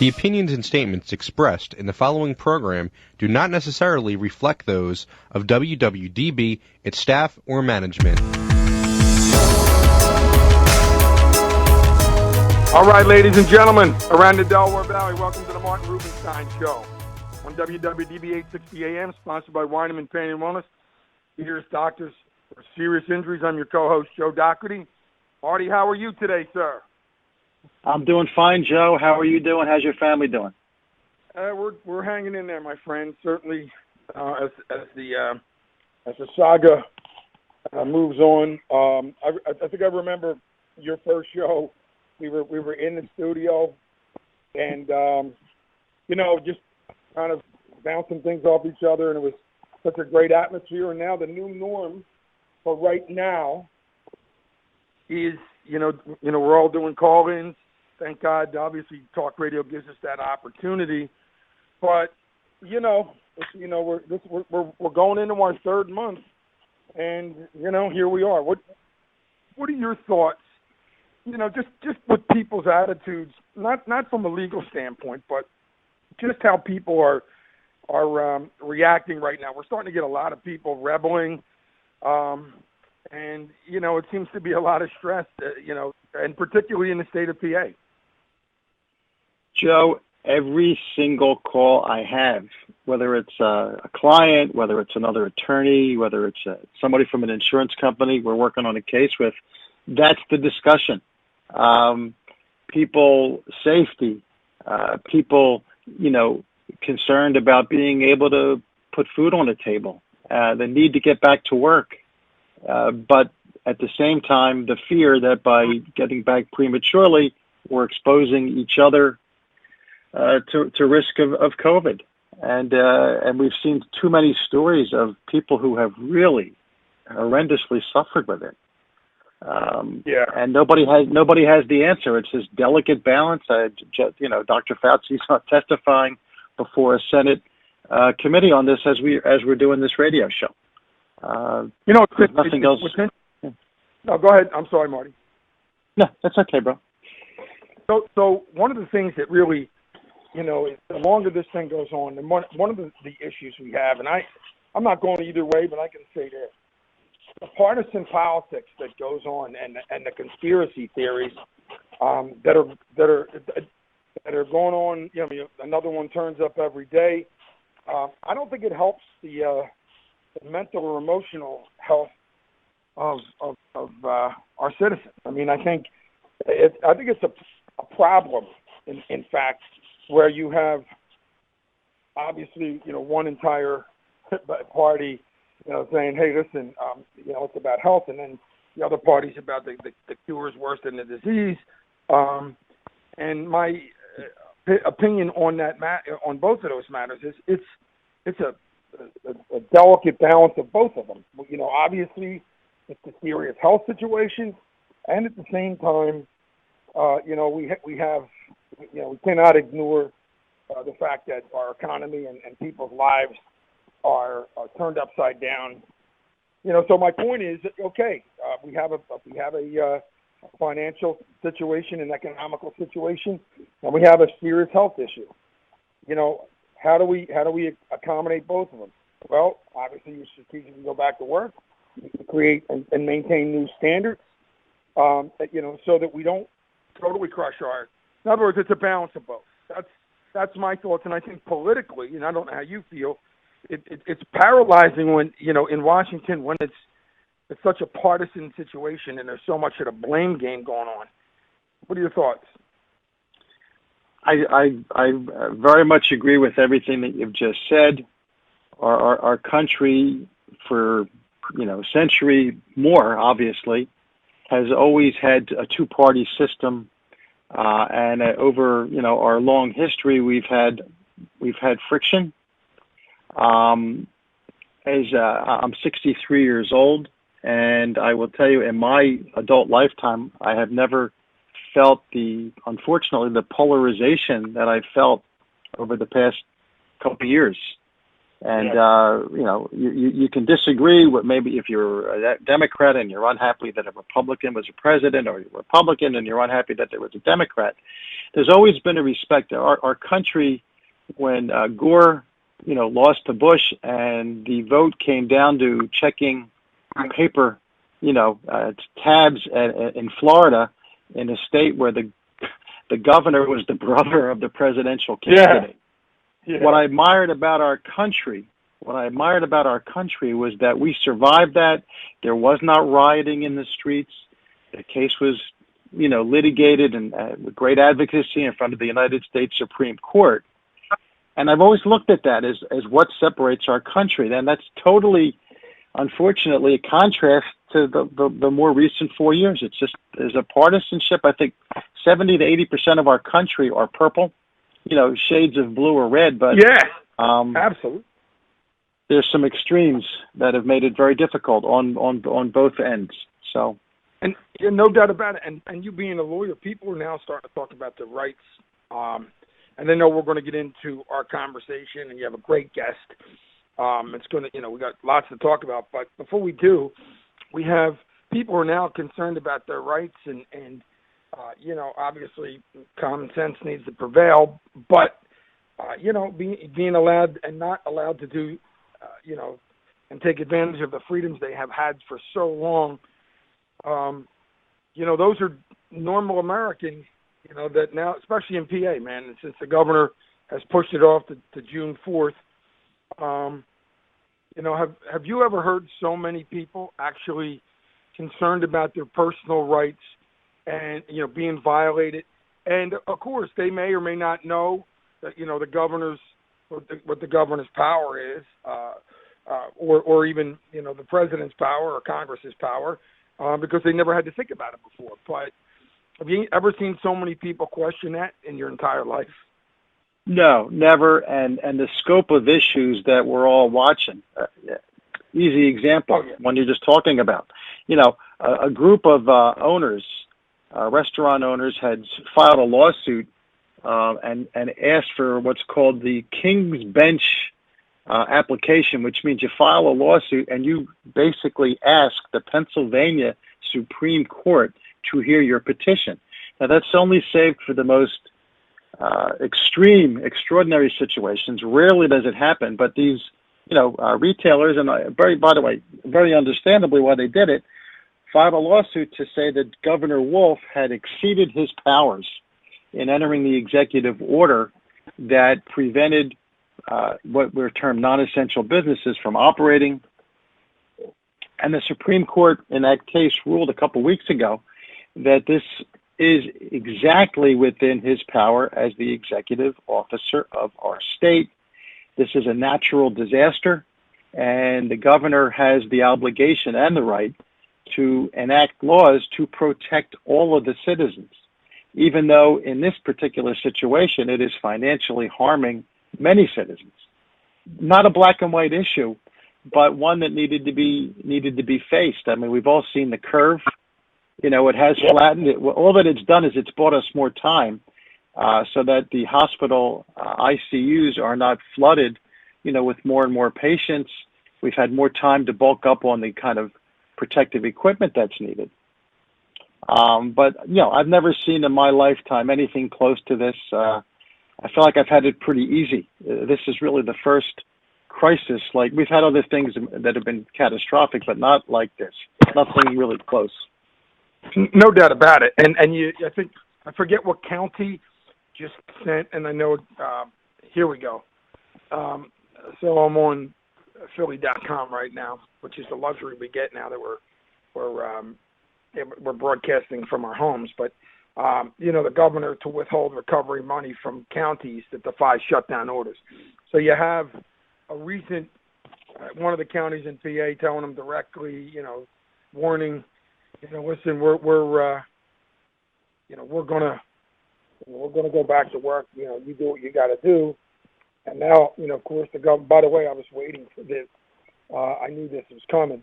The opinions and statements expressed in the following program do not necessarily reflect those of WWDB, its staff, or management. All right, ladies and gentlemen, around the Delaware Valley, welcome to the Martin Rubenstein Show on WWDB 860 AM, sponsored by Weineman Pain and Wellness. Here's Doctors for Serious Injuries. I'm your co-host, Joe Doherty. Marty, how are you today, sir? I'm doing fine, Joe. How are you doing? How's your family doing? We're hanging in there, my friend. Certainly, as the saga moves on. I think I remember your first show. We were in the studio, and just kind of bouncing things off each other, and it was such a great atmosphere. And now the new norm for right now is, we're all doing call-ins. Thank God, obviously, talk radio gives us that opportunity. But we're going into our third month, and here we are. What are your thoughts? Just with people's attitudes, not from a legal standpoint, but just how people are reacting right now. We're starting to get a lot of people rebelling. And, it seems to be a lot of stress, and particularly in the state of PA. Joe, every single call I have, whether it's a client, whether it's another attorney, whether it's somebody from an insurance company we're working on a case with, that's the discussion. People safety, people, concerned about being able to put food on the table, the need to get back to work. But at the same time, the fear that by getting back prematurely, we're exposing each other to risk of COVID. And we've seen too many stories of people who have really horrendously suffered with it. And nobody has the answer. It's this delicate balance. Dr. Fauci's not testifying before a Senate committee on this as we're doing this radio show. Nothing else. No, go ahead. I'm sorry, Marty. No, that's okay, bro. So one of the things that really, the longer this thing goes on, and one of the issues we have, and I'm not going either way, but I can say this: the partisan politics that goes on and the conspiracy theories that are going on. Another one turns up every day. I don't think it helps the mental or emotional health of our citizens. I mean, I think it's a problem. In fact, where you have obviously one entire party saying, hey, listen, it's about health, and then the other party's about the cure is worse than the disease. And my opinion on that on both of those matters is it's a delicate balance of both of them. Obviously, it's a serious health situation, and at the same time, we cannot ignore the fact that our economy and people's lives are turned upside down. So my point is, okay, we have a financial situation, an economical situation, and we have a serious health issue. How do we accommodate both of them? Well, obviously, you strategically go back to work, you create and maintain new standards, so that we don't totally crush our. In other words, it's a balance of both. That's my thoughts, and I think politically, and I don't know how you feel, it's paralyzing when in Washington when it's such a partisan situation and there's so much of a blame game going on. What are your thoughts? I very much agree with everything that you've just said. Our country, for a century more, obviously, has always had a two-party system, and over our long history, we've had friction. I'm 63 years old, and I will tell you, in my adult lifetime, I have never felt unfortunately, the polarization that I felt over the past couple of years. And, you can disagree with maybe if you're a Democrat and you're unhappy that a Republican was a president, or you're a Republican and you're unhappy that there was a Democrat. There's always been a respect. Our country, when Gore, lost to Bush and the vote came down to checking paper, tabs in Florida, in a state where the governor was the brother of the presidential candidate. Yeah. What I admired about our country was that we survived that. There was not rioting in the streets. The case was, litigated and with great advocacy in front of the United States Supreme Court. And I've always looked at that as what separates our country. And that's totally, unfortunately, a contrast to the more recent 4 years. It's just, there's a partisanship. I think 70 to 80% of our country are purple, shades of blue or red. But absolutely. There's some extremes that have made it very difficult on both ends. So, and no doubt about it. And you being a lawyer, people are now starting to talk about the rights. And I know we're going to get into our conversation, and you have a great guest. It's going to, we got lots to talk about. But before we do, we have people who are now concerned about their rights, and obviously common sense needs to prevail. But being allowed and not allowed to do, and take advantage of the freedoms they have had for so long, those are normal Americans. That now, especially in PA, man, and since the governor has pushed it off to June 4th, have you ever heard so many people actually concerned about their personal rights and, being violated? And, of course, they may or may not know that, the governor's, what the governor's power is, or even, the president's power or Congress's power, because they never had to think about it before. But have you ever seen so many people question that in your entire life? No, never. And the scope of issues that we're all watching. Easy example, one you're just talking about. A group of owners, restaurant owners, had filed a lawsuit and asked for what's called the King's Bench application, which means you file a lawsuit and you basically ask the Pennsylvania Supreme Court to hear your petition. Now, that's only saved for the most extraordinary situations. Rarely does it happen, but these, retailers, and by the way, very understandably why they did it, filed a lawsuit to say that Governor Wolf had exceeded his powers in entering the executive order that prevented what were termed non-essential businesses from operating. And the Supreme Court in that case ruled a couple weeks ago that this is exactly within his power as the executive officer of our state. This is a natural disaster, and the governor has the obligation and the right to enact laws to protect all of the citizens, even though in this particular situation it is financially harming many citizens. Not a black and white issue, but one that needed to be faced. I mean, we've all seen the curve. It has flattened. All that it's done is it's bought us more time so that the hospital ICUs are not flooded, with more and more patients. We've had more time to bulk up on the kind of protective equipment that's needed. But, I've never seen in my lifetime anything close to this. I feel like I've had it pretty easy. This is really the first crisis. Like, we've had other things that have been catastrophic, but not like this. Nothing really close. No doubt about it. And I think, I forget what county just sent, and I know, here we go. So I'm on Philly.com right now, which is the luxury we get now that we're broadcasting from our homes. But, the governor to withhold recovery money from counties that defy shutdown orders. So you have a recent, one of the counties in PA telling them directly, warning, listen, we're gonna go back to work. You do what you got to do. And now, of course, the government. By the way, I was waiting for this. I knew this was coming.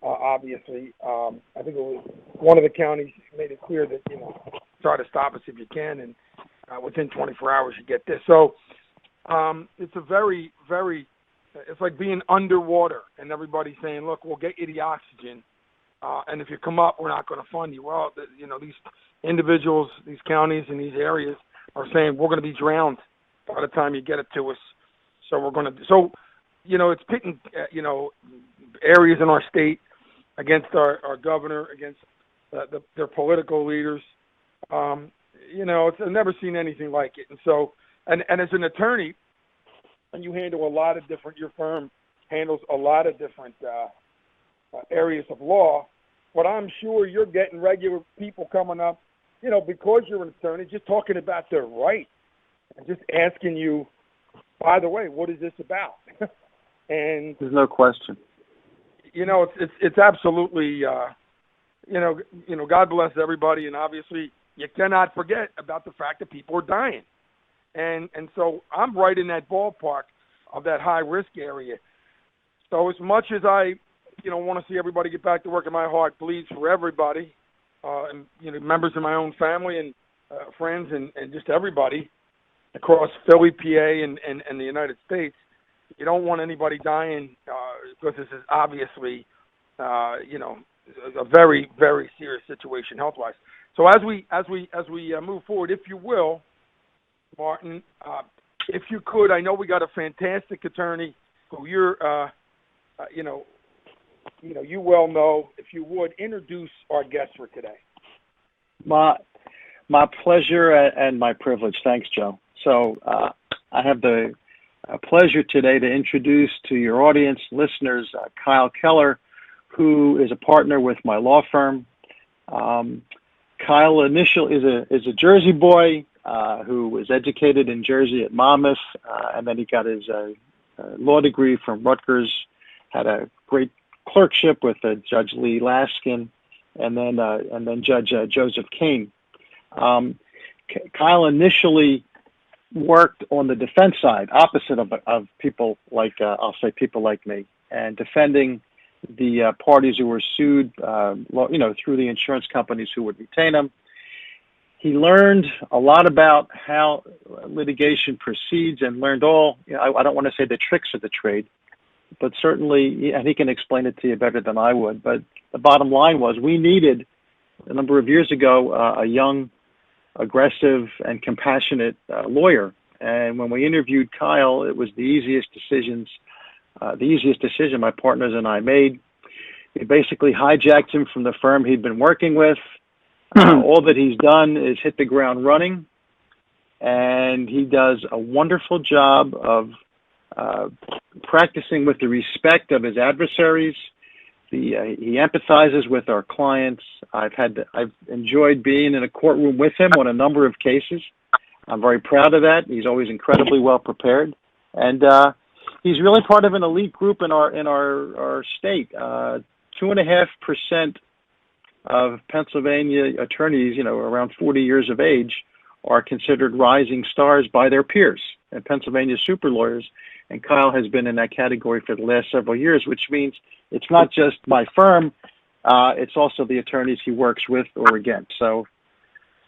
Obviously, I think it was one of the counties made it clear that try to stop us if you can, and within 24 hours you get this. So it's a very, very it's like being underwater, and everybody's saying, "Look, we'll get you the oxygen, and if you come up, we're not going to fund you." Well, these individuals, these counties, and these areas are saying we're going to be drowned by the time you get it to us. So we're going to. So, it's pitting, areas in our state against our governor, against their political leaders. I've never seen anything like it. And so, and as an attorney, and you handle a lot of different, your firm handles a lot of different areas of law, but I'm sure you're getting regular people coming up, because you're an attorney, just talking about their right and just asking you, by the way, what is this about? And there's no question. It's absolutely, God bless everybody, and obviously you cannot forget about the fact that people are dying. And so I'm right in that ballpark of that high-risk area. So as much as I, want to see everybody get back to work, and my heart bleeds for everybody, and, members of my own family and friends and just everybody across Philly, PA, and the United States, you don't want anybody dying because this is obviously, a very, very serious situation health-wise. So as we move forward, if you will, Martin, if you could, I know we got a fantastic attorney who you're, you well know. If you would introduce our guest for today. My pleasure and my privilege. Thanks, Joe. So I have the pleasure today to introduce to your audience, listeners, Kyle Keller, who is a partner with my law firm. Kyle is a Jersey boy who was educated in Jersey at Monmouth, and then he got his law degree from Rutgers, had a great clerkship with Judge Lee Laskin, and then Judge Joseph Kane. Kyle initially worked on the defense side, opposite of people like people like me, and defending the parties who were sued, through the insurance companies who would retain them. He learned a lot about how litigation proceeds and learned I don't want to say the tricks of the trade, but certainly, and he can explain it to you better than I would, but the bottom line was we needed, a number of years ago, a young, aggressive, and compassionate lawyer. And when we interviewed Kyle, it was the easiest decision my partners and I made. We basically hijacked him from the firm he'd been working with. All that he's done is hit the ground running, and he does a wonderful job of practicing with the respect of his adversaries. He empathizes with our clients. I've enjoyed being in a courtroom with him on a number of cases. I'm very proud of that. He's always incredibly well prepared, and he's really part of an elite group in our state. 2.5% of Pennsylvania attorneys, around 40 years of age, are considered rising stars by their peers and Pennsylvania super lawyers. And Kyle has been in that category for the last several years, which means it's not just my firm, it's also the attorneys he works with or against. So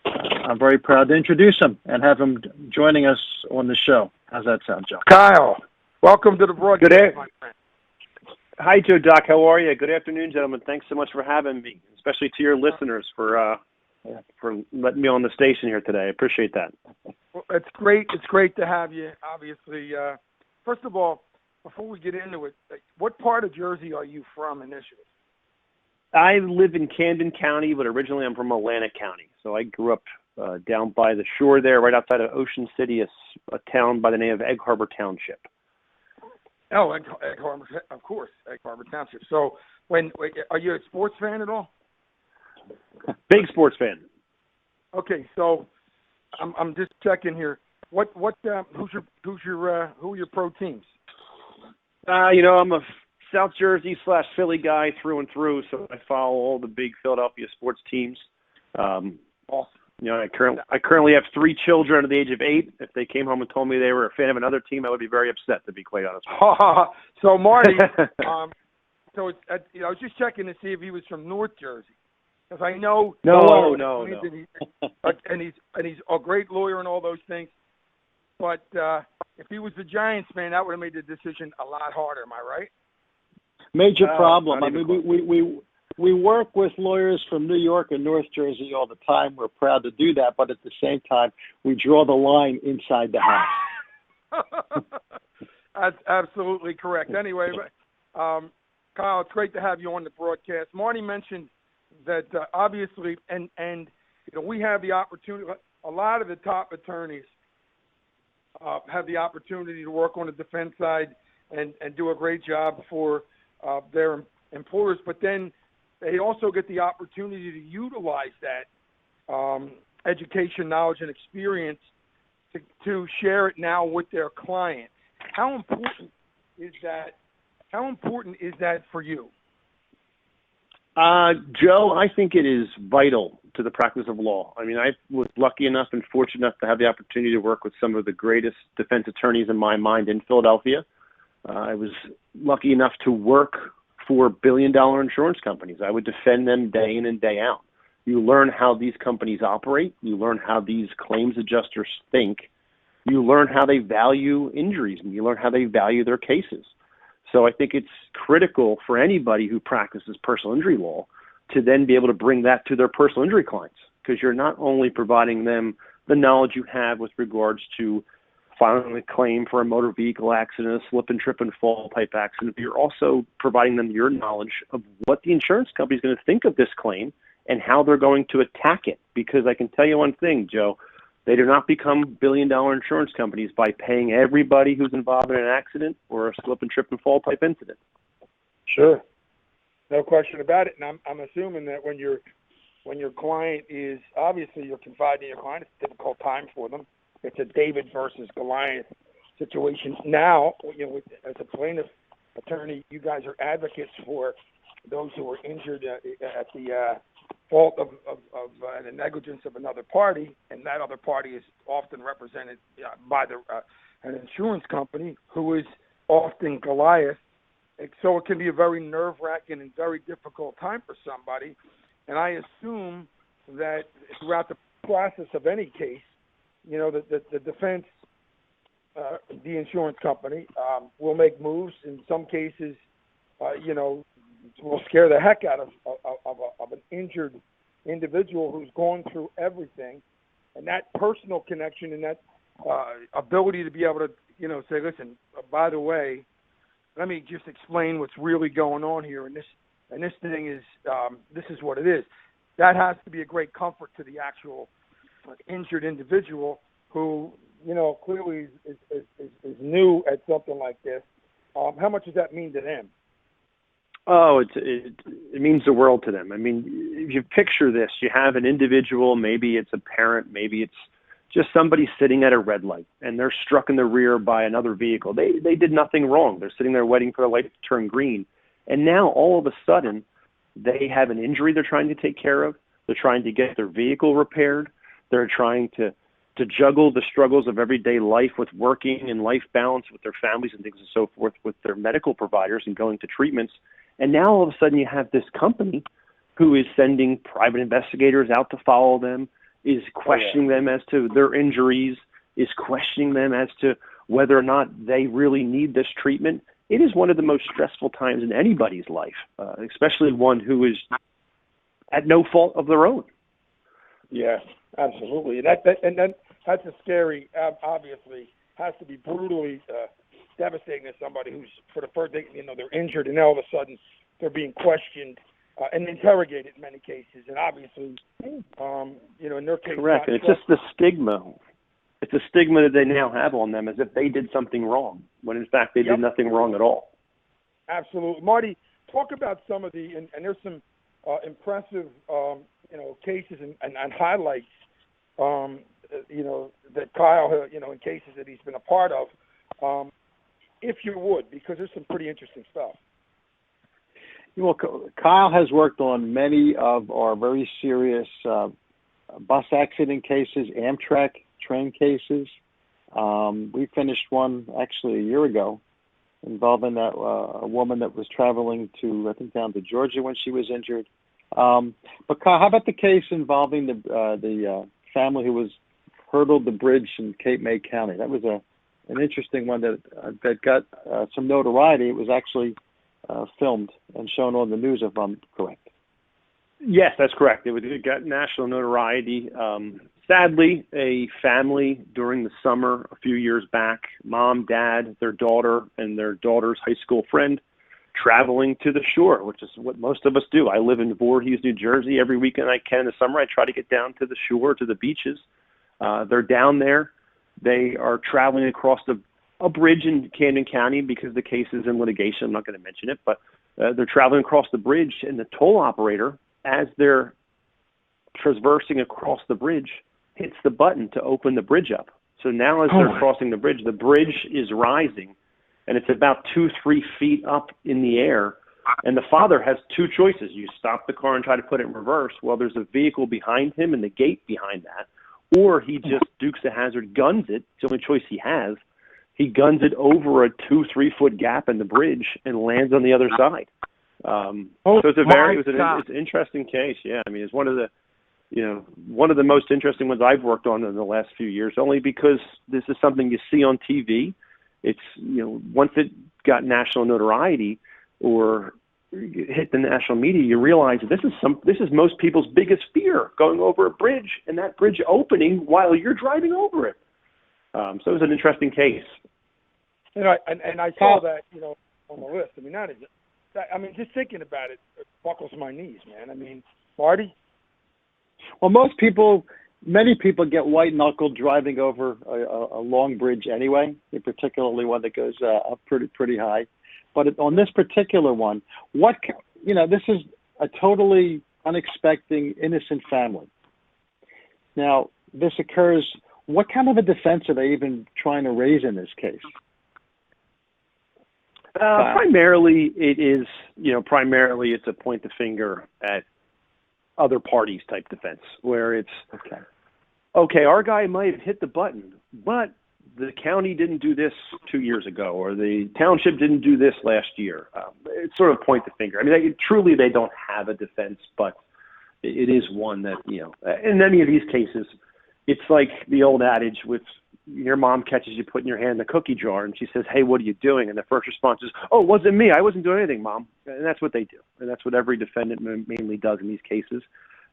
I'm very proud to introduce him and have him joining us on the show. How's that sound, Joe? Kyle, welcome to the broadcast, my friend. Hi, Joe Doc. How are you? Good afternoon, gentlemen. Thanks so much for having me, especially to your listeners for letting me on the station here today. I appreciate that. Well, it's great. It's great to have you, obviously. First of all, before we get into it, what part of Jersey are you from initially? I live in Camden County, but originally I'm from Atlantic County. So I grew up down by the shore there, right outside of Ocean City, a town by the name of Egg Harbor Township. Oh, Egg Harbor, of course, Egg Harbor Township. So, are you a sports fan at all? Big sports fan. Okay, so I'm just checking here. Who are your pro teams? I'm a South Jersey / Philly guy through and through, so I follow all the big Philadelphia sports teams. Awesome. I currently have 3 children under the age of 8. If they came home and told me they were a fan of another team, I would be very upset, to be quite honest with you. So, Marty, I was just checking to see if he was from North Jersey, because I know. No. And he's a great lawyer and all those things. But if he was the Giants fan, that would have made the decision a lot harder. Am I right? Major problem. I mean, we work with lawyers from New York and North Jersey all the time. We're proud to do that, but at the same time, we draw the line inside the house. That's absolutely correct. Anyway, Kyle, it's great to have you on the broadcast. Marty mentioned that obviously, and we have the opportunity. A lot of the top attorneys have the opportunity to work on the defense side and do a great job for their employers, but then they also get the opportunity to utilize that education, knowledge, and experience to share it now with their clients. How important is that? How important is that for you? Joe, I think it is vital to the practice of law. I mean, I was lucky enough and fortunate enough to have the opportunity to work with some of the greatest defense attorneys in my mind in Philadelphia. I was lucky enough to work for billion-dollar insurance companies. I would defend them day in and day out. You learn how these companies operate. You learn how these claims adjusters think. You learn how they value injuries, and you learn how they value their cases. So I think it's critical for anybody who practices personal injury law to then be able to bring that to their personal injury clients, because you're not only providing them the knowledge you have with regards to filing a claim for a motor vehicle accident, a slip and trip and fall type accident, but you're also providing them your knowledge of what the insurance company is going to think of this claim and how they're going to attack it. Because I can tell you one thing, Joe, they do not become billion-dollar insurance companies by paying everybody who's involved in an accident or a slip and trip and fall type incident. Sure, no question about it. And I'm assuming that when your client is, obviously you're confiding in your client, it's a difficult time for them. It's a David versus Goliath situation. Now, as a plaintiff attorney, you guys are advocates for those who were injured at the fault of the negligence of another party, and that other party is often represented by an insurance company who is often Goliath. So it can be a very nerve-wracking and very difficult time for somebody. And I assume that throughout the process of any case, the defense, the insurance company, will make moves. In some cases, will scare the heck out of an injured individual who's going through everything. And that personal connection and that ability to be able to, say, listen, by the way, let me just explain what's really going on here. And this thing is, this is what it is. That has to be a great comfort to the actual injured individual who, clearly is new at something like this. How much does that mean to them? Oh, it means the world to them. I mean, if you picture this, you have an individual, maybe it's a parent, maybe it's just somebody sitting at a red light, and they're struck in the rear by another vehicle. They did nothing wrong. They're sitting there waiting for the light to turn green. And now, all of a sudden, they have an injury they're trying to take care of. They're trying to get their vehicle repaired. They're trying to juggle the struggles of everyday life with working and life balance with their families and things and so forth with their medical providers and going to treatments. And now all of a sudden you have this company who is sending private investigators out to follow them, is questioning them as to their injuries, is questioning them as to whether or not they really need this treatment. It is one of the most stressful times in anybody's life, especially one who is at no fault of their own. Yeah, absolutely. And that's a scary, obviously, has to be brutally devastating to somebody who's, for the first day, they're injured, and now all of a sudden they're being questioned and interrogated in many cases. And obviously, in their case, correct. And it's just the stigma. It's a stigma that they now have on them as if they did something wrong, when in fact they did nothing wrong at all. Absolutely. Marty, talk about some of the, and there's some impressive, cases and highlights, that Kyle, in cases that he's been a part of, if you would, because there's some pretty interesting stuff. Well, Kyle has worked on many of our very serious bus accident cases, Amtrak train cases. We finished one actually a year ago involving a woman that was traveling to, I think, down to Georgia when she was injured. But Kyle, how about the case involving the family who was hurdled the bridge in Cape May County. That was an interesting one that got some notoriety. It was actually filmed and shown on the news, if I'm correct. Yes, that's correct. It got national notoriety. Sadly, a family during the summer a few years back, mom, dad, their daughter, and their daughter's high school friend, traveling to the shore, which is what most of us do. I live in Voorhees, New Jersey. Every weekend I can in the summer, I try to get down to the shore, to the beaches. They're down there. They are traveling across a bridge in Camden County because the case is in litigation. I'm not going to mention it, but they're traveling across the bridge, and the toll operator, as they're traversing across the bridge, hits the button to open the bridge up. So now as they're crossing the bridge is rising, and it's about 2-3 feet up in the air. And the father has two choices. You stop the car and try to put it in reverse. Well, there's a vehicle behind him and the gate behind that. Or he just dukes a hazard, guns it. It's the only choice he has. He guns it over a 2-3 foot gap in the bridge and lands on the other side. So it's an interesting case. Yeah, I mean, it's one of the most interesting ones I've worked on in the last few years, only because this is something you see on TV. It's, once it got national notoriety or hit the national media, you realize this is most people's biggest fear, going over a bridge and that bridge opening while you're driving over it. So it was an interesting case. And I saw that, on the list. I mean, just thinking about it buckles my knees, man. I mean, Marty? Well, many people get white-knuckled driving over a long bridge anyway, particularly one that goes up pretty high. But on this particular one, this is a totally unexpected, innocent family. Now, this occurs, what kind of a defense are they even trying to raise in this case? Primarily, it's a point the finger at other parties type defense, where it's, okay, our guy might have hit the button, but the county didn't do this 2 years ago, or the township didn't do this last year. It's sort of point the finger. I mean, truly they don't have a defense, but it is one that, in any of these cases, it's like the old adage with your mom catches you putting your hand in the cookie jar and she says, hey, what are you doing? And the first response is, oh, it wasn't me. I wasn't doing anything, Mom. And that's what they do. And that's what every defendant mainly does in these cases.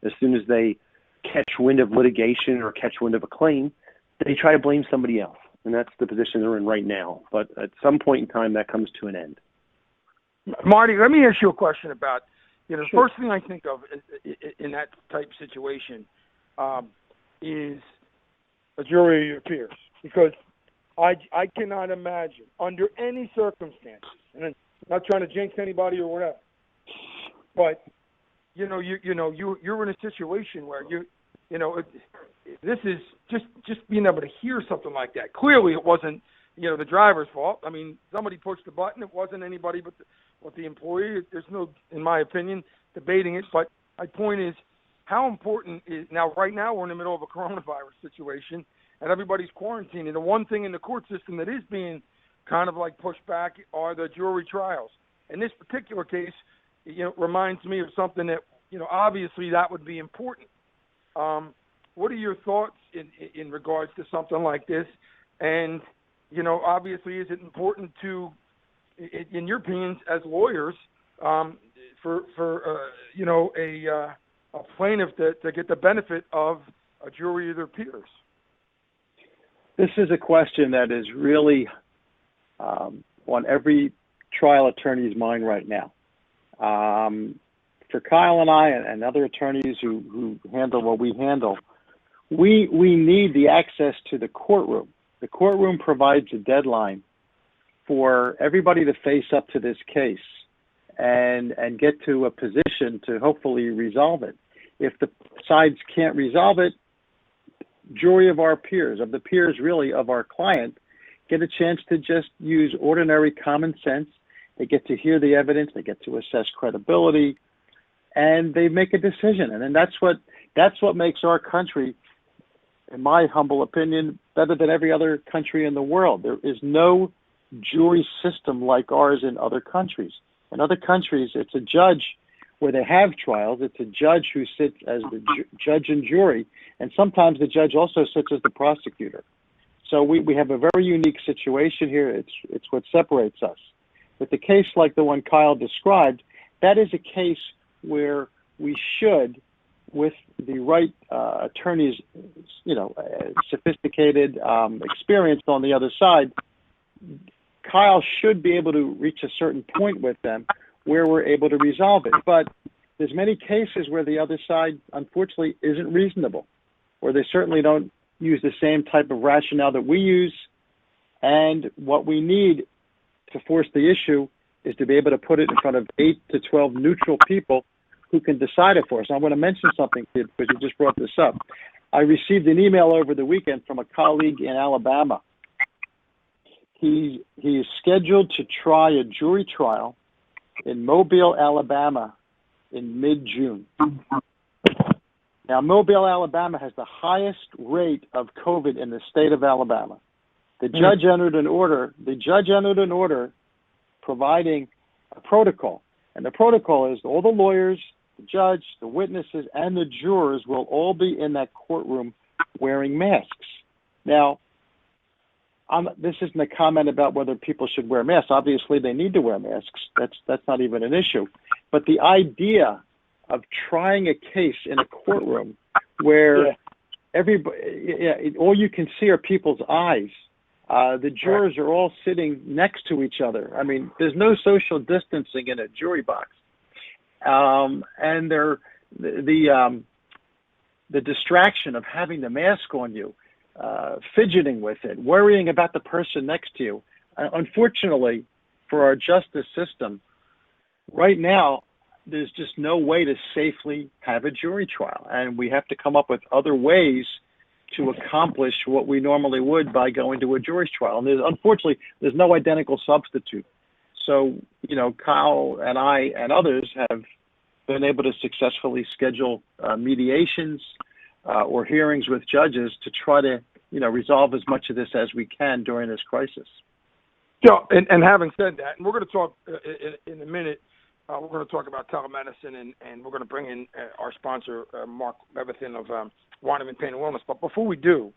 As soon as they catch wind of litigation or catch wind of a claim, they try to blame somebody else. And that's the position they're in right now. But at some point in time, that comes to an end. Marty, let me ask you a question about, the first thing I think of in that type situation is a jury of your peers. Because I cannot imagine, under any circumstances, and I'm not trying to jinx anybody or whatever, but you're in a situation where this is just being able to hear something like that. Clearly, it wasn't the driver's fault. I mean, somebody pushed the button. It wasn't anybody but the employee. There's no, in my opinion, debating it. But my point is, how important is right now we're in the middle of a coronavirus situation. And everybody's quarantined. And the one thing in the court system that is being kind of like pushed back are the jury trials. In this particular case, reminds me of something that, obviously that would be important. What are your thoughts in regards to something like this? And, obviously, is it important to, in your opinions, as lawyers, for a plaintiff to get the benefit of a jury of their peers? This is a question that is really on every trial attorney's mind right now. For Kyle and I and other attorneys who handle what we handle, we need the access to the courtroom. The courtroom provides a deadline for everybody to face up to this case and get to a position to hopefully resolve it. If the sides can't resolve it, jury of our peers, of the peers really of our client, get a chance to just use ordinary common sense. They get to hear the evidence, they get to assess credibility, and they make a decision. And then that's what makes our country, in my humble opinion, better than every other country in the world. There is no jury system like ours in other countries. In other countries, it's a judge where they have trials, it's a judge who sits as the judge and jury, and sometimes the judge also sits as the prosecutor. So we have a very unique situation here. It's what separates us. With the case like the one Kyle described, that is a case where we should, with the right attorneys, sophisticated, experienced on the other side, Kyle should be able to reach a certain point with them where we're able to resolve it. But there's many cases where the other side, unfortunately, isn't reasonable, or they certainly don't use the same type of rationale that we use. And what we need to force the issue is to be able to put it in front of 8 to 12 neutral people who can decide it for us. I want to mention something to you because you just brought this up. I received an email over the weekend from a colleague in Alabama. He is scheduled to try a jury trial in Mobile, Alabama in mid-June. Now, Mobile, Alabama has the highest rate of COVID in the state of Alabama. The judge entered an order providing a protocol. And the protocol is all the lawyers, the judge, the witnesses, and the jurors will all be in that courtroom wearing masks. Now, this isn't a comment about whether people should wear masks. Obviously, they need to wear masks. That's not even an issue. But the idea of trying a case in a courtroom where everybody, all you can see are people's eyes. The jurors are all sitting next to each other. I mean, there's no social distancing in a jury box. And the distraction of having the mask on you, fidgeting with it, worrying about the person next to you. Unfortunately, for our justice system, right now, there's just no way to safely have a jury trial. And we have to come up with other ways to accomplish what we normally would by going to a jury trial. And unfortunately, there's no identical substitute. So, Kyle and I and others have been able to successfully schedule mediations or hearings with judges to try to, resolve as much of this as we can during this crisis. So, and having said that, and we're going to talk in a minute, we're going to talk about telemedicine, and we're going to bring in our sponsor, Mark Levithan of Weinman Pain and Wellness. But before we do,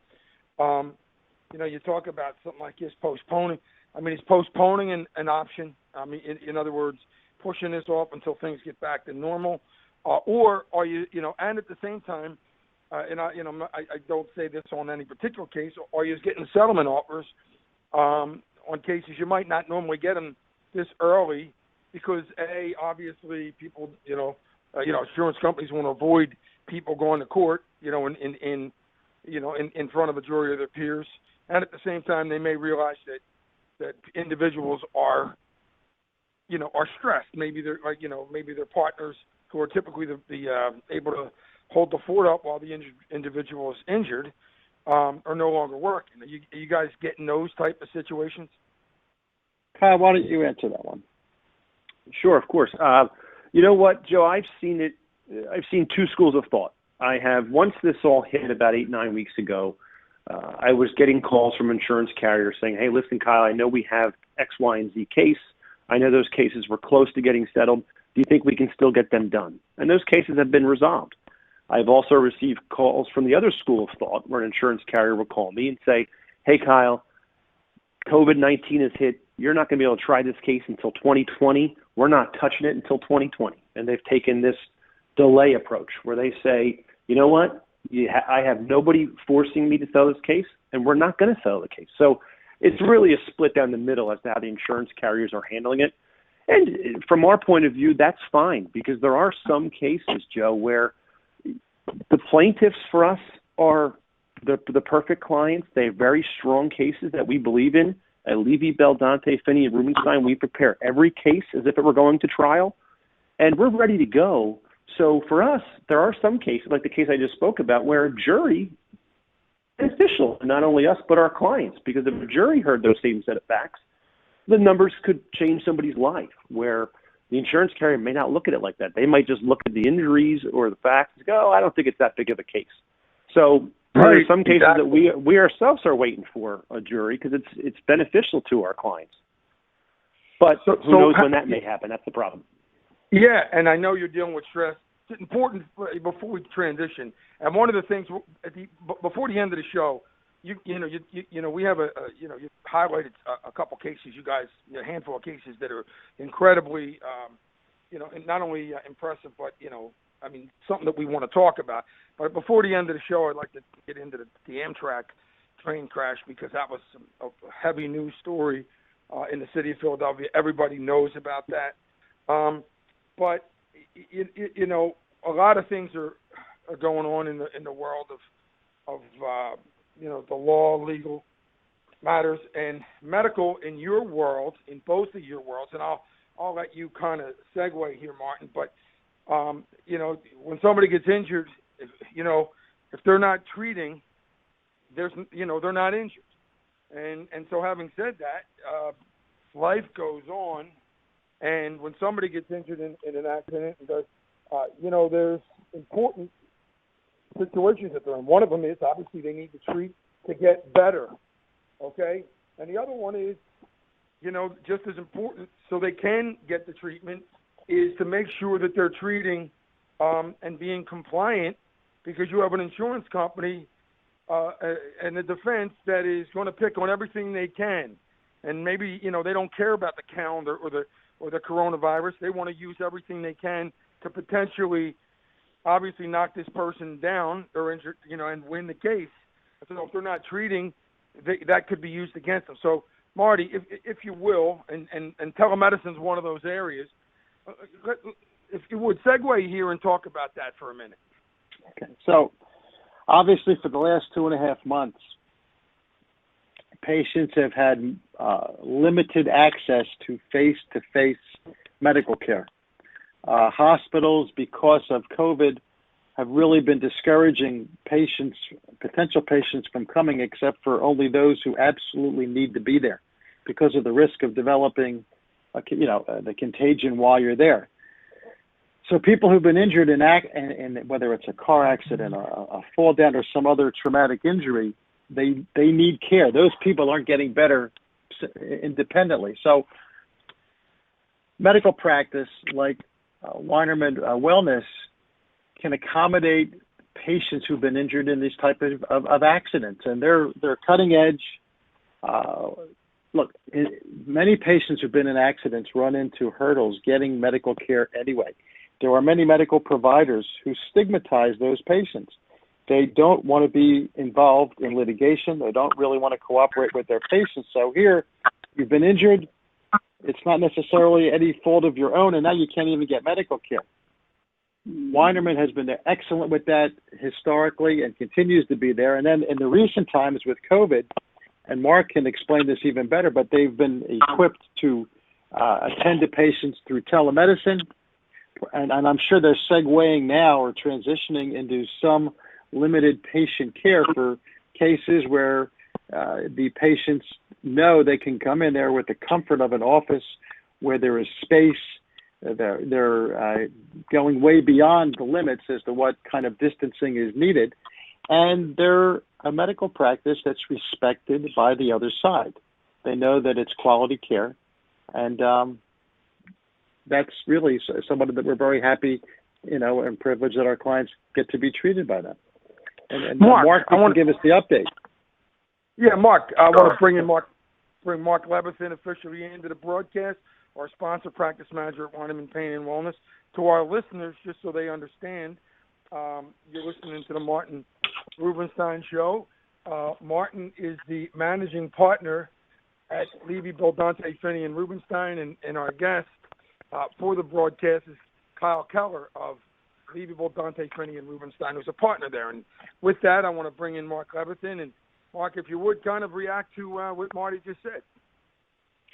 you talk about something like this postponing. I mean, is postponing an option? I mean, in other words, pushing this off until things get back to normal, or are you, and at the same time, and I don't say this on any particular case, are you getting settlement offers on cases you might not normally get them this early because obviously people, insurance companies want to avoid people going to court, in front of a jury of their peers, and at the same time they may realize that individuals are stressed. Maybe they're maybe their partners who are typically the able to hold the fort up while the individual is injured are no longer working. Are you guys getting those type of situations? Kyle, why don't you answer that one? Sure, of course. You know what, Joe? I've seen it. I've seen two schools of thought. I have, once this all hit about 8-9 weeks ago, I was getting calls from insurance carriers saying, hey, listen, Kyle, I know we have X, Y, and Z case. I know those cases were close to getting settled. Do you think we can still get them done? And those cases have been resolved. I've also received calls from the other school of thought where an insurance carrier will call me and say, hey, Kyle, COVID-19 has hit. You're not going to be able to try this case until 2020. We're not touching it until 2020. And they've taken this delay approach where they say, you know what? I have nobody forcing me to settle this case, and we're not going to settle the case. So it's really a split down the middle as to how the insurance carriers are handling it. And from our point of view, that's fine, because there are some cases, Joe, where the plaintiffs for us are the perfect clients. They have very strong cases that we believe in. At Levy Baldante Finney Rubenstein, we prepare every case as if it were going to trial, and we're ready to go. So for us, there are some cases, like the case I just spoke about, where a jury is beneficial, not only us, but our clients, because if a jury heard those same set of facts, the numbers could change somebody's life, where the insurance carrier may not look at it like that. They might just look at the injuries or the facts and go, oh, I don't think it's that big of a case. So there are some cases that we ourselves are waiting for a jury because it's beneficial to our clients. But who knows when that may happen? That's the problem. Yeah, and I know you're dealing with stress. It's important before we transition. And one of the things before the end of the show, you know we have you highlighted a couple cases. You guys, a handful of cases that are incredibly, not only impressive, but I mean something that we want to talk about. But before the end of the show, I'd like to get into the Amtrak train crash because that was a heavy news story in the city of Philadelphia. Everybody knows about that. But a lot of things are going on in the world of the law, legal matters, and medical in your world, in both of your worlds. And I'll let you kind of segue here, Martin. But when somebody gets injured, if they're not treating, they're not injured. And so having said that, life goes on. And when somebody gets injured in an accident, there's important situations that they're in. One of them is obviously they need to treat to get better, okay? And the other one is, just as important, so they can get the treatment, is to make sure that they're treating and being compliant, because you have an insurance company and a defense that is going to pick on everything they can. And maybe, they don't care about the calendar or the coronavirus. They want to use everything they can to potentially, obviously, knock this person down or injure, and win the case. So if they're not treating, that could be used against them. So, Marty, if you will, and telemedicine is one of those areas, if you would segue here and talk about that for a minute. Okay. So, obviously, for the last 2.5 months, patients have had limited access to face-to-face medical care. Hospitals, because of COVID, have really been discouraging potential patients from coming, except for only those who absolutely need to be there because of the risk of developing, the contagion while you're there. So people who've been injured in whether it's a car accident or a fall down or some other traumatic injury, they need care. Those people aren't getting better independently. So medical practice like Weinerman Wellness can accommodate patients who've been injured in these type of accidents, and they're cutting edge. Look, many patients who've been in accidents run into hurdles getting medical care anyway. There are many medical providers who stigmatize those patients. They don't want to be involved in litigation. They don't really want to cooperate with their patients. So here, you've been injured. It's not necessarily any fault of your own, and now you can't even get medical care. Weinerman has been excellent with that historically and continues to be there. And then in the recent times with COVID, and Mark can explain this even better, but they've been equipped to attend to patients through telemedicine. And I'm sure they're segueing now or transitioning into some limited patient care for cases where the patients know they can come in there with the comfort of an office where there is space. They're going way beyond the limits as to what kind of distancing is needed. And they're a medical practice that's respected by the other side. They know that it's quality care. And that's really somebody that we're very happy, and privileged that our clients get to be treated by them. And Mark can give us the update. Yeah, Mark, I want to bring Mark Levitt officially into the broadcast, our sponsor, practice manager at Weinerman Pain and Wellness. To our listeners, just so they understand, you're listening to the Martin Rubenstein Show. Martin is the managing partner at Levy Baldante Finney and Rubenstein, and our guest for the broadcast is Kyle Keller of Levy Baldante Finney and Rubenstein, who's a partner there. And with that, I want to bring in Mark Levitt. And Mark, if you would kind of react to what Marty just said.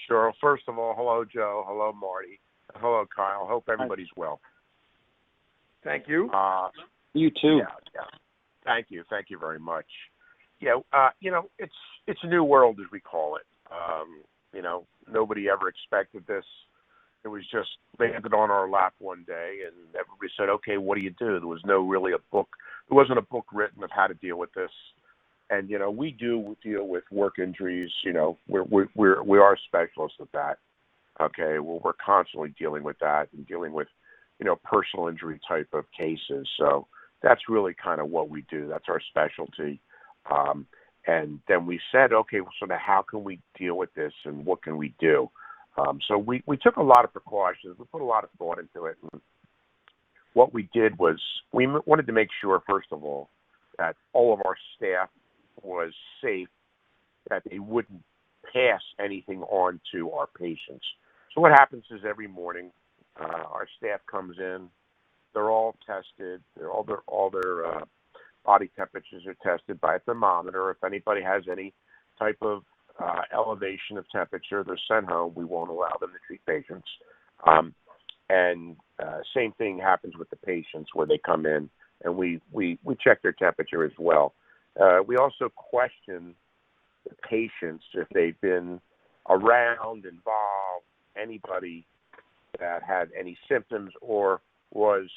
Sure. First of all, hello, Joe. Hello, Marty. Hello, Kyle. Hope everybody's well. Thank you. You too. Yeah. Thank you. Thank you very much. Yeah, it's a new world, as we call it. Nobody ever expected this. It was just landed on our lap one day, and everybody said, "Okay, what do you do?" There was a book. There wasn't a book written of how to deal with this. And we do deal with work injuries. We are specialists at that. Okay, well, we're constantly dealing with that and dealing with personal injury type of cases. So that's really kind of what we do. That's our specialty. And then we said, okay, so now how can we deal with this and what can we do? So we took a lot of precautions. We put a lot of thought into it. And what we did was we wanted to make sure, first of all, that all of our staff was safe, that they wouldn't pass anything on to our patients. So what happens is every morning our staff comes in. They're all tested. All their body temperatures are tested by a thermometer. If anybody has any type of elevation of temperature, they're sent home. We won't allow them to treat patients. And same thing happens with the patients where they come in, and we check their temperature as well. We also question the patients if they've been around, involved, anybody that had any symptoms or was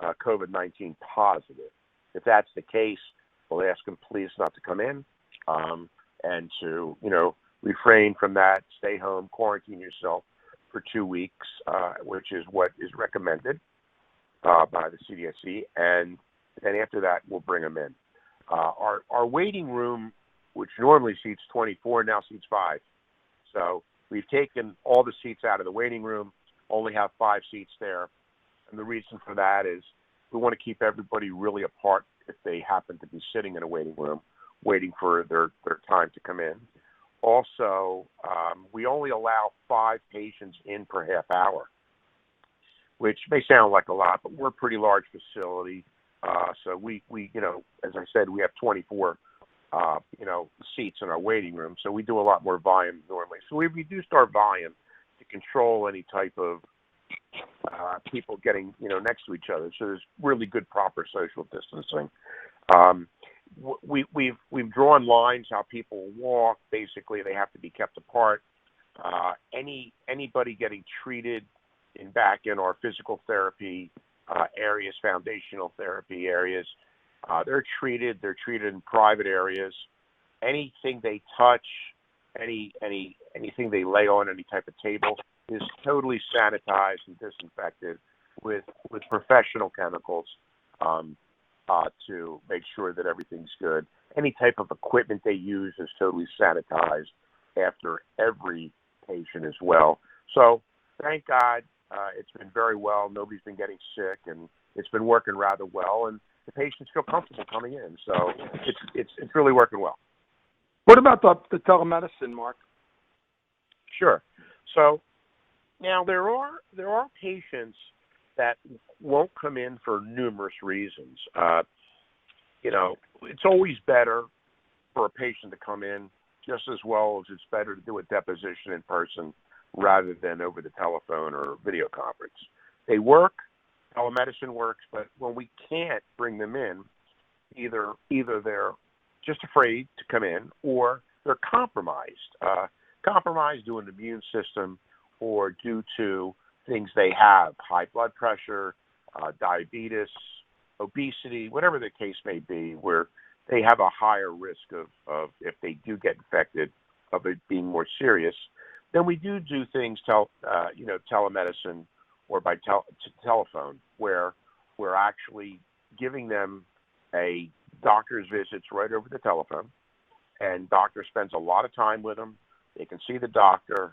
COVID-19 positive. If that's the case, we'll ask them please not to come in and to, refrain from that, stay home, quarantine yourself for 2 weeks, which is what is recommended by the CDC. And then after that, we'll bring them in. Our waiting room, which normally seats 24, now seats 5. So we've taken all the seats out of the waiting room, only have 5 seats there. And the reason for that is we want to keep everybody really apart if they happen to be sitting in a waiting room, waiting for their time to come in. Also, we only allow 5 patients in per half hour, which may sound like a lot, but we're a pretty large facility. So we as I said, we have 24, seats in our waiting room. So we do a lot more volume normally. So we reduced our volume to control any type of people getting, next to each other. So there's really good proper social distancing. We've drawn lines how people walk. Basically, they have to be kept apart. Anybody getting treated back in our physical therapy areas, foundational therapy areas, they're treated in private areas. Anything they touch, anything they lay on, any type of table, is totally sanitized and disinfected with professional chemicals to make sure that everything's good. Any type of equipment they use is totally sanitized after every patient as well. So thank God it's been very well. Nobody's been getting sick, and it's been working rather well, and the patients feel comfortable coming in. So it's really working well. What about the telemedicine, Mark? Sure. So now there are patients that won't come in for numerous reasons. It's always better for a patient to come in, just as well as it's better to do a deposition in person rather than over the telephone or video conference. They work, telemedicine works, but when we can't bring them in, either they're just afraid to come in or they're compromised due to an immune system or due to things they have, high blood pressure, diabetes, obesity, whatever the case may be, where they have a higher risk of if they do get infected, of it being more serious. Then we do things, telemedicine or by telephone, where we're actually giving them a doctor's visits right over the telephone, and doctor spends a lot of time with them. They can see the doctor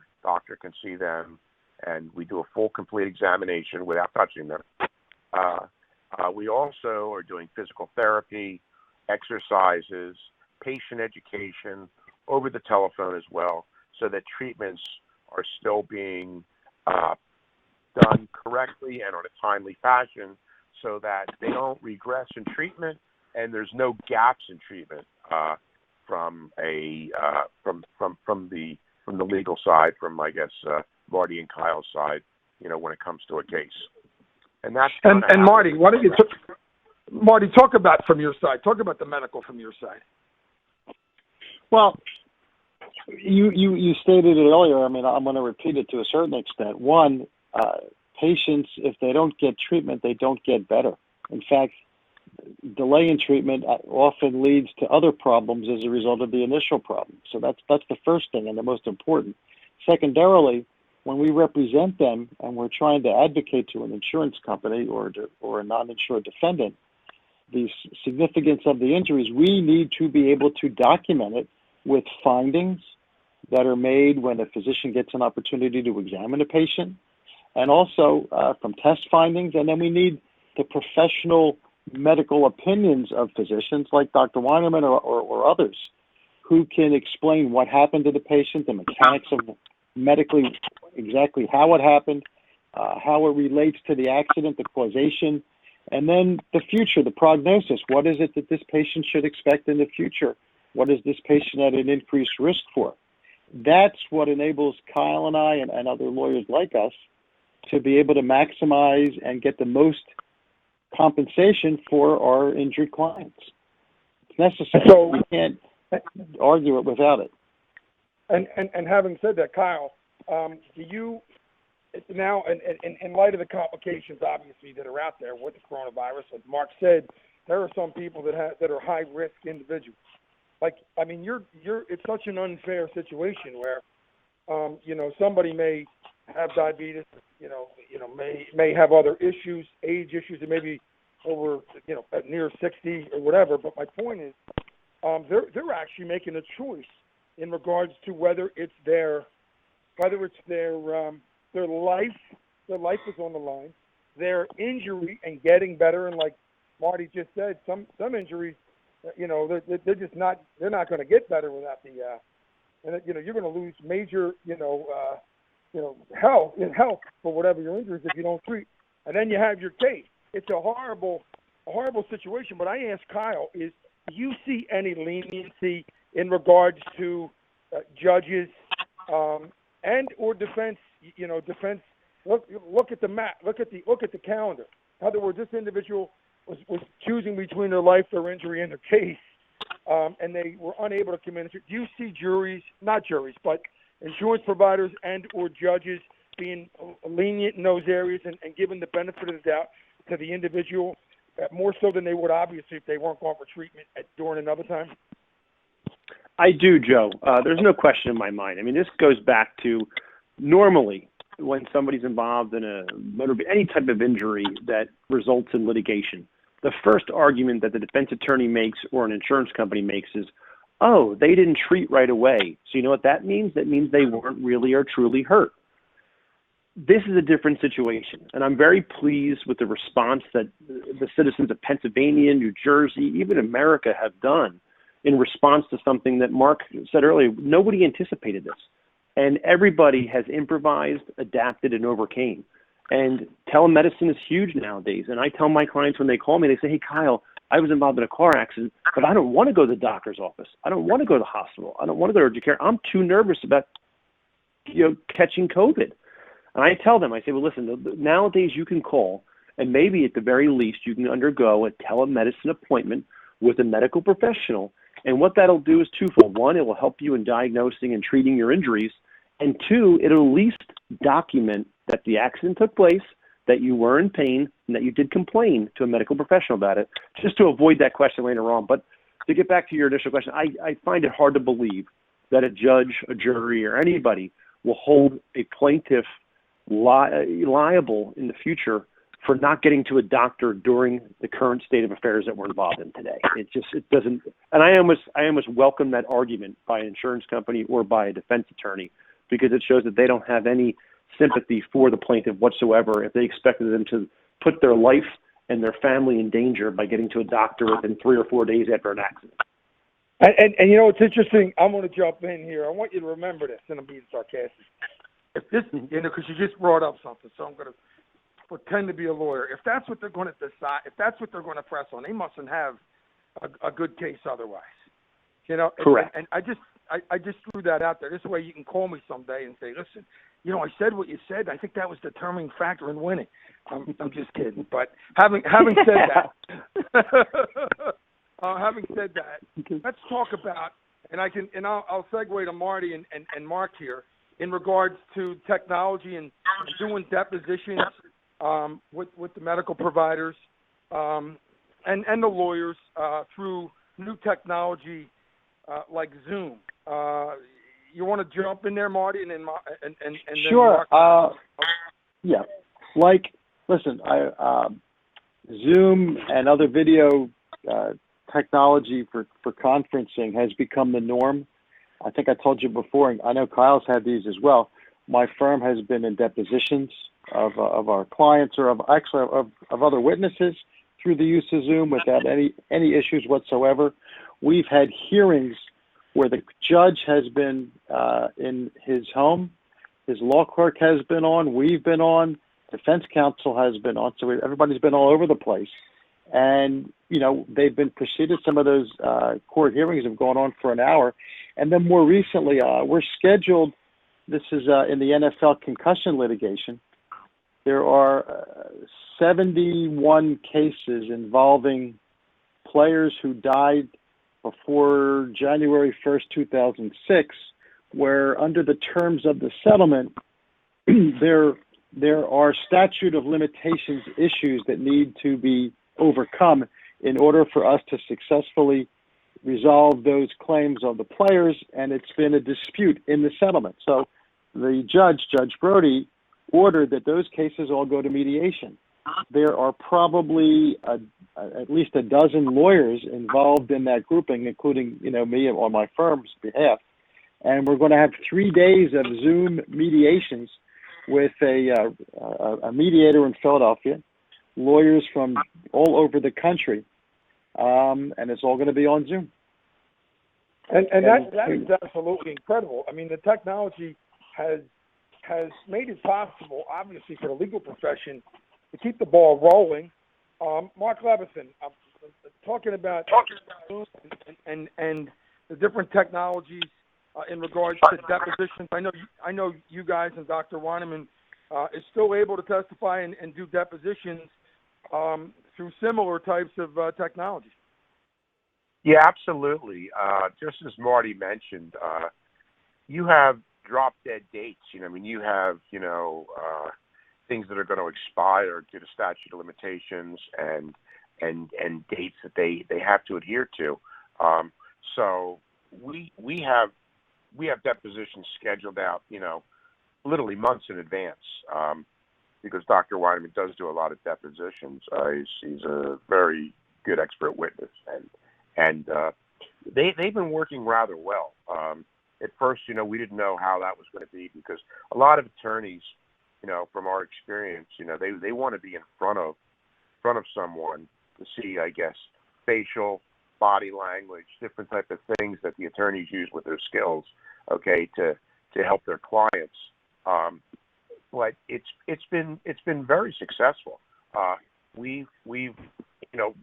can see them, and we do a full, complete examination without touching them. We also are doing physical therapy, exercises, patient education over the telephone as well, so that treatments are still being done correctly and on a timely fashion, so that they don't regress in treatment and there's no gaps in treatment from the legal side, from I guess Marty and Kyle's side, when it comes to a case. And that's and Marty, why don't you talk about from your side? Talk about the medical from your side. Well, you stated it earlier. I mean, I'm going to repeat it to a certain extent. One, patients, if they don't get treatment, they don't get better. In fact, delay in treatment often leads to other problems as a result of the initial problem. So that's the first thing and the most important. Secondarily, when we represent them and we're trying to advocate to an insurance company or a non-insured defendant the significance of the injuries, we need to be able to document it with findings that are made when a physician gets an opportunity to examine a patient, and also from test findings. And then we need the professional medical opinions of physicians like Dr. Weinerman or others who can explain what happened to the patient, the mechanics of medically exactly how it happened, how it relates to the accident, the causation, and then the future, the prognosis. What is it that this patient should expect in the future? What is this patient at an increased risk for? That's what enables Kyle and I and other lawyers like us to be able to maximize and get the most compensation for our injured clients. It's necessary. So we can't argue it without it. And having said that, Kyle, do you now, in light of the complications, obviously, that are out there with the coronavirus, as Mark said, there are some people that are high risk individuals. Like, I mean, it's such an unfair situation where, somebody may have diabetes, may have other issues, age issues, and maybe over, at near 60 or whatever. But my point is, they're actually making a choice in regards to whether it's their life is on the line, their injury and getting better, and like Marty just said, some injuries, they're just not going to get better without the, you're going to lose major, health for whatever your injuries if you don't treat, and then you have your case. It's a horrible situation. But I asked Kyle, do you see any leniency in regards to judges and or defense? Defense. Look at the map. Look at the calendar. In other words, this individual was choosing between their life, their injury, and their case, and they were unable to communicate. Do you see not juries, but insurance providers and or judges being lenient in those areas and giving the benefit of the doubt to the individual more so than they would obviously if they weren't going for treatment during another time? I do, Joe. There's no question in my mind. I mean, this goes back to normally when somebody's involved in any type of injury that results in litigation, the first argument that the defense attorney makes or an insurance company makes is, oh, they didn't treat right away. So you know what that means? That means they weren't really or truly hurt. This is a different situation, and I'm very pleased with the response that the citizens of Pennsylvania, New Jersey, even America have done in response to something that Mark said earlier. Nobody anticipated this, and everybody has improvised, adapted, and overcame. And telemedicine is huge nowadays, and I tell my clients when they call me, they say, hey, Kyle, I was involved in a car accident, but I don't want to go to the doctor's office. I don't want to go to the hospital. I don't want to go to urgent care. I'm too nervous about catching COVID. And I tell them, I say, well, listen, nowadays you can call, and maybe at the very least you can undergo a telemedicine appointment with a medical professional. And what that'll do is twofold. One, it will help you in diagnosing and treating your injuries. And two, it'll at least document that the accident took place, that you were in pain, and that you did complain to a medical professional about it, just to avoid that question later on. But to get back to your initial question, I find it hard to believe that a judge, a jury, or anybody will hold a plaintiff liable in the future for not getting to a doctor during the current state of affairs that we're involved in today. It doesn't, and I almost welcome that argument by an insurance company or by a defense attorney, because it shows that they don't have any sympathy for the plaintiff whatsoever if they expected them to put their life and their family in danger by getting to a doctor within 3 or 4 days after an accident. And it's interesting. I'm going to jump in here. I want you to remember this, and I'm being sarcastic. If this, because you just brought up something, so I'm going to pretend to be a lawyer. If that's what they're going to decide, if that's what they're going to press on, they mustn't have a good case otherwise. Correct. And I just threw that out there. This way you can call me someday and say, listen, I said what you said. I think that was the determining factor in winning. I'm just kidding. But having said that, let's talk about, and I'll segue to Marty and Mark here in regards to technology and doing depositions with the medical providers and the lawyers through new technology like Zoom. you want to jump in there, Marty, and then Sure. Mark? Yeah. Listen, Zoom and other video technology for conferencing has become the norm. I think I told you before, and I know Kyle's had these as well. My firm has been in depositions of our clients or of other witnesses through the use of Zoom without any issues whatsoever. We've had hearings where the judge has been in his home, his law clerk has been on, we've been on, defense counsel has been on, so everybody's been all over the place. And, they've been proceeded. Some of those court hearings have gone on for an hour. And then more recently, we're scheduled, this is in the NFL concussion litigation. There are 71 cases involving players who died before January 1st, 2006, where under the terms of the settlement, there are statute of limitations issues that need to be overcome in order for us to successfully resolve those claims of the players, and it's been a dispute in the settlement. So the Judge Brody, ordered that those cases all go to mediation. There are probably at least a dozen lawyers involved in that grouping, including me on my firm's behalf, and we're going to have 3 days of Zoom mediations with a mediator in Philadelphia, lawyers from all over the country, and it's all going to be on Zoom. And that is absolutely incredible. I mean, the technology has made it possible, obviously, for the legal profession to keep the ball rolling. Mark Levison, talking about Zoom and the different technologies in regards to depositions. I know you guys and Dr. Weineman is still able to testify and do depositions through similar types of technology. Yeah, absolutely. Just as Marty mentioned, you have drop-dead dates. You have, things that are going to expire due to statute of limitations and dates that they have to adhere to. So we have depositions scheduled out, literally months in advance, because Dr. Weineman does do a lot of depositions. He's a very good expert witness, and they've been working rather well. At first, we didn't know how that was going to be, because a lot of attorneys, from our experience, they want to be in front of someone to see, I guess, facial, body language, different type of things that the attorneys use with their skills, okay, to help their clients. But it's been very successful. We've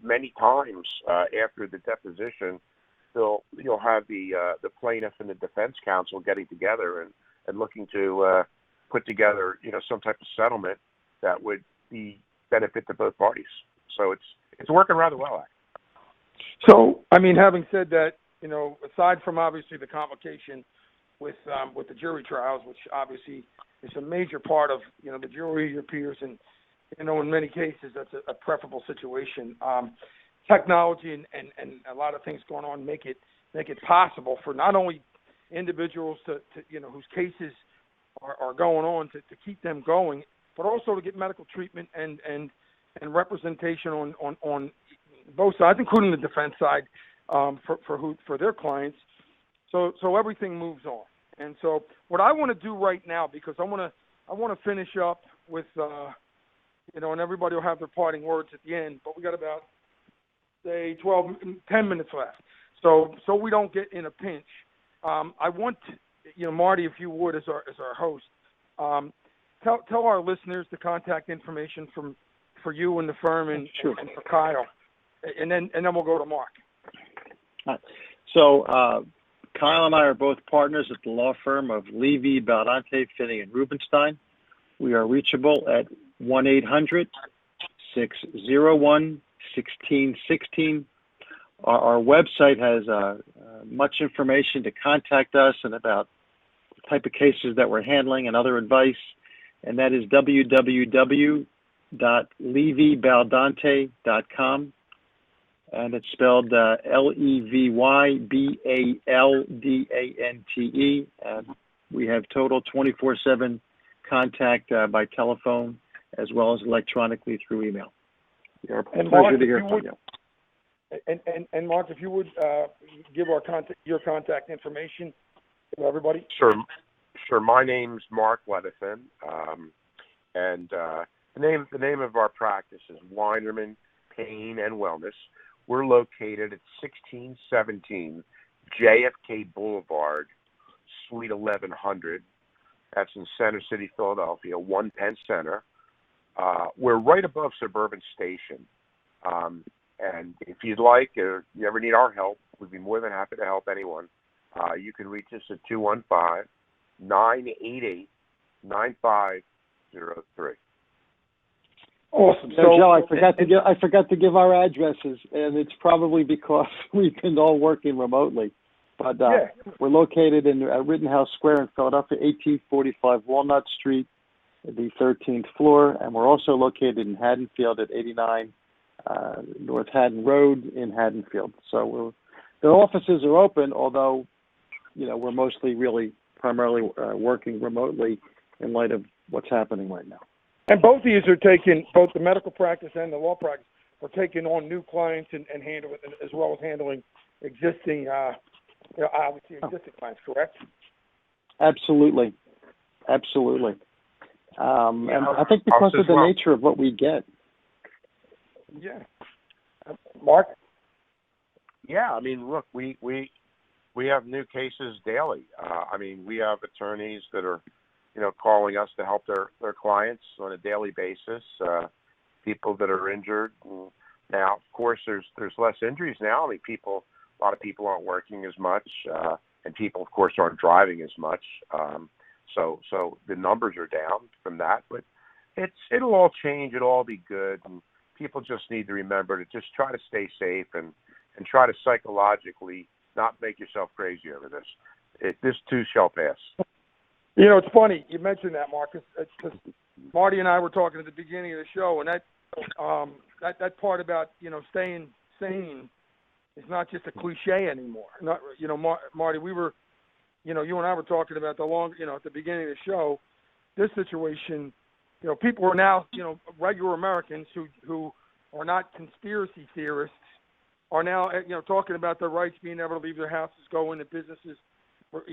many times after the deposition, you'll have the plaintiff and the defense counsel getting together and looking to put together some type of settlement that would be benefit to both parties. So it's working rather well, actually. So, having said that, aside from obviously the complication with the jury trials, which obviously is a major part of the jury, your peers, and in many cases that's a preferable situation. Technology and a lot of things going on make it possible for not only individuals to whose cases are going on to keep them going, but also to get medical treatment and representation on both sides, including the defense side, for their clients. So everything moves on. And so what I want to do right now, because I want to finish up with and everybody will have their parting words at the end, but we got about say 10 minutes left. So we don't get in a pinch. I want Marty, if you would, as our host, tell our listeners the contact information for you and the firm and for Kyle, and then we'll go to Mark. All right. So Kyle and I are both partners at the law firm of Levy Baldante Finney Rubenstein. We are reachable at 1-800-601-1616. Our website has much information to contact us and about the type of cases that we're handling and other advice, and that is www.levybaldante.com. and it's spelled Levybaldante. And we have total 24/7 contact by telephone as well as electronically through email. It's a pleasure Mark, to hear from you. And Mark, if you would give your contact information to everybody. Sure. My name's Mark Letterson, and the name of our practice is Weinerman Pain and Wellness. We're located at 1617 JFK Boulevard, Suite 1100. That's in Center City, Philadelphia, 1 Penn Center. We're right above Suburban Station. And if you'd like, or you ever need our help, we'd be more than happy to help anyone. You can reach us at 215-988-9503. Awesome. So, Joe, I forgot to give our addresses, and it's probably because we've been all working remotely. But we're located in Rittenhouse Square in Philadelphia, 1845 Walnut Street, the 13th floor, and we're also located in Haddonfield at 89 North Haddon Road in Haddonfield. So the offices are open, although we're mostly primarily working remotely in light of what's happening right now. And both of these are taking, both the medical practice and the law practice, are taking on new clients and handling, as well as handling existing, obviously existing clients, correct? Absolutely. And I think because of the nature of what we get. Yeah. Mark? Yeah, I mean, look, we have new cases daily. We have attorneys that are, calling us to help their clients on a daily basis, people that are injured. And now, of course, there's less injuries now. A lot of people aren't working as much, and people, of course, aren't driving as much. So the numbers are down from that, but it'll all change. It'll all be good. And people just need to remember to just try to stay safe and try to psychologically not make yourself crazy over this. This too shall pass. It's funny you mentioned that, Marcus, because Marty and I were talking at the beginning of the show, and that part about staying sane is not just a cliche anymore. Not Marty, we were, you and I were talking about at the beginning of the show, this situation. People are now, regular Americans who are not conspiracy theorists are now, talking about their rights, being able to leave their houses, go into businesses, which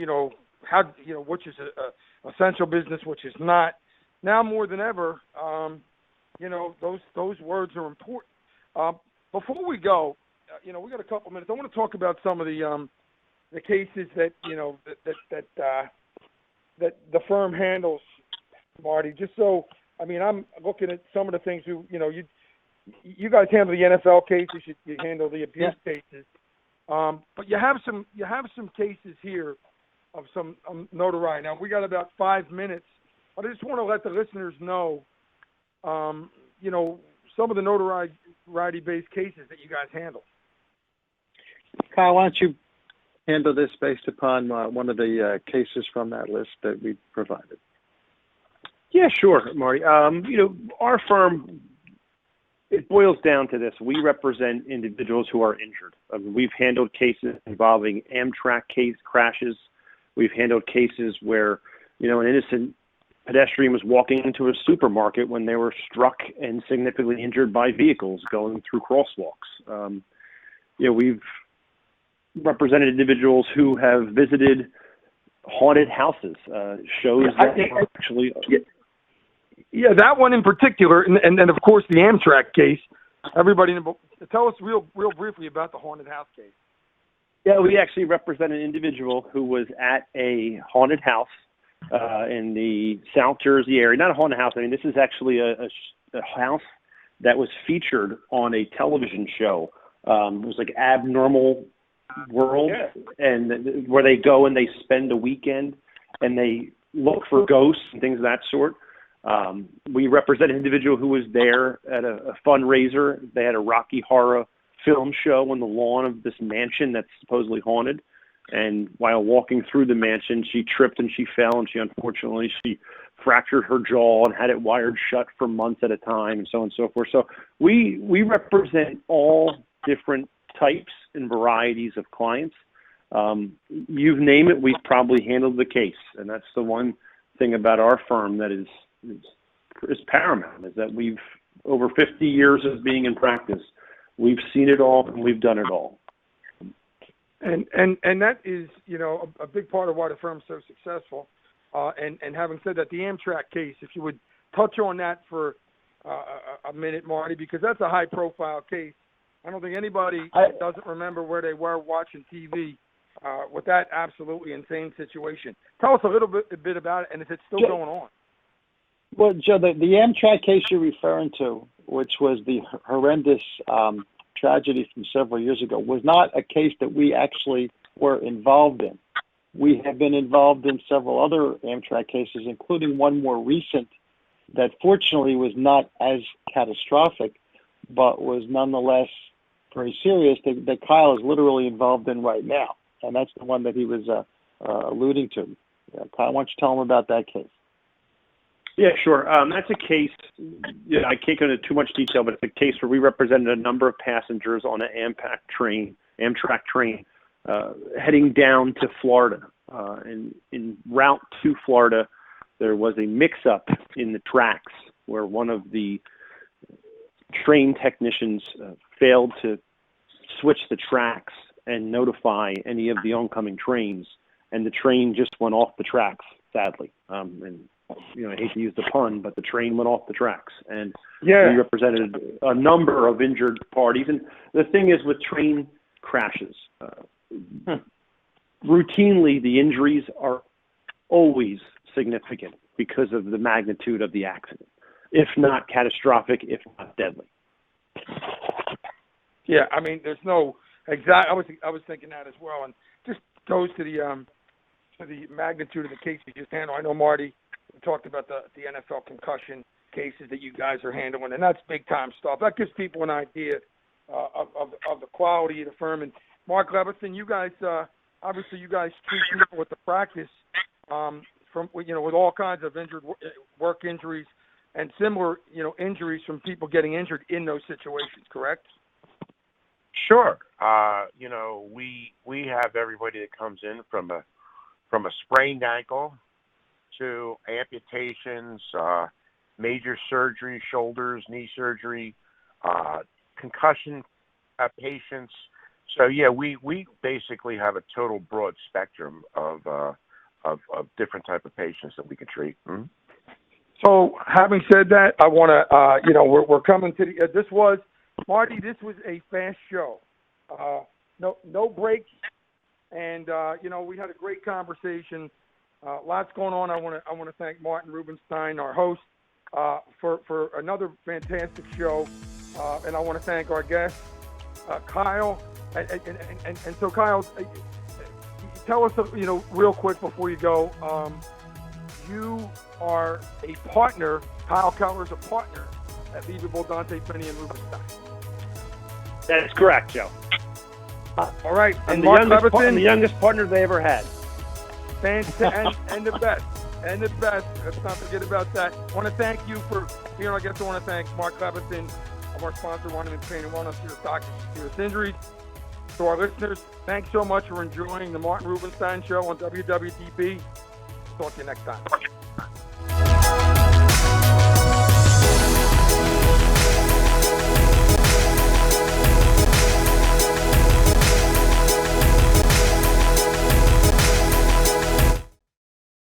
is a essential business, which is not. Now more than ever, those words are important. Before we go, we got a couple minutes. I want to talk about some of the cases that that the firm handles, Marty. Just so, I'm looking at some of the things you guys handle the NFL cases, you handle the abuse cases, but you have some cases here of some notoriety. Now we got about 5 minutes, but I just want to let the listeners know, some of the notoriety-based cases that you guys handle. Kyle, why don't you handle this based upon one of the cases from that list that we provided? Yeah, sure, Marty. Our firm, it boils down to this. We represent individuals who are injured. We've handled cases involving Amtrak case crashes. We've handled cases where, an innocent pedestrian was walking into a supermarket when they were struck and significantly injured by vehicles going through crosswalks. We've represented individuals who have visited haunted houses, shows actually... Yeah, that one in particular, and then, of course, the Amtrak case. Everybody, tell us real briefly about the haunted house case. Yeah, we actually represent an individual who was at a haunted house in the South Jersey area. Not a haunted house. This is actually a house that was featured on a television show. It was like Abnormal World, and where they go and they spend a weekend and they look for ghosts and things of that sort. We represent an individual who was there at a fundraiser. They had a Rocky Horror film show on the lawn of this mansion that's supposedly haunted. And while walking through the mansion, she tripped and she fell, and she fractured her jaw and had it wired shut for months at a time, and so on and so forth. So we represent all different types and varieties of clients. You name it, we've probably handled the case. And that's the one thing about our firm that is paramount, is that we've, over 50 years of being in practice, we've seen it all and we've done it all. And that is, a big part of why the firm's so successful. And having said that, the Amtrak case, if you would touch on that for a minute, Marty, because that's a high-profile case. I don't think anybody doesn't remember where they were watching TV with that absolutely insane situation. Tell us a little bit about it, and if it's still going on. Well, Joe, the Amtrak case you're referring to, which was the horrendous tragedy from several years ago, was not a case that we actually were involved in. We have been involved in several other Amtrak cases, including one more recent that fortunately was not as catastrophic, but was nonetheless very serious, that Kyle is literally involved in right now. And that's the one that he was alluding to. Kyle, why don't you tell him about that case? Yeah, sure. That's a case, I can't go into too much detail, but it's a case where we represented a number of passengers on an Amtrak train heading down to Florida. And in route to Florida, there was a mix-up in the tracks where one of the train technicians failed to switch the tracks and notify any of the oncoming trains, and the train just went off the tracks, sadly. And I hate to use the pun, but the train went off the tracks, and we represented a number of injured parties. And the thing is, with train crashes, routinely the injuries are always significant because of the magnitude of the accident, if not catastrophic, if not deadly. Yeah, I mean, there's no exact. I was thinking that as well, and just goes to the magnitude of the case you just handled. I know Marty talked about the NFL concussion cases that you guys are handling, and that's big time stuff. That gives people an idea of the quality of the firm. And Mark Levinson, you guys obviously you guys treat people with the practice from with all kinds of work injuries and similar injuries from people getting injured in those situations. Correct? Sure. We have everybody that comes in from a sprained ankle to amputations, major surgery, shoulders, knee surgery, concussion patients. So yeah, we basically have a total broad spectrum of different type of patients that we can treat. Mm-hmm. So having said that, I want to, we're coming to the. This was Marty. This was a fast show. No breaks, and we had a great conversation. Lots going on. I want to thank Martin Rubenstein, our host, for another fantastic show, and I want to thank our guest, Kyle. And so, Kyle, tell us, real quick before you go. You are a partner. Kyle Keller's a partner at Levy Baldante Finney and Rubenstein. That is correct, Joe. All right, and the youngest partner they ever had. And the best. And the best. Let's not forget about that. I want to thank you for being our guest. I want to thank Mark Levinson of our sponsor, Washington Training Wellness, Serious Doctors, Serious Injuries. To our listeners, thanks so much for enjoying the Martin Rubenstein Show on WWDB. Talk to you next time.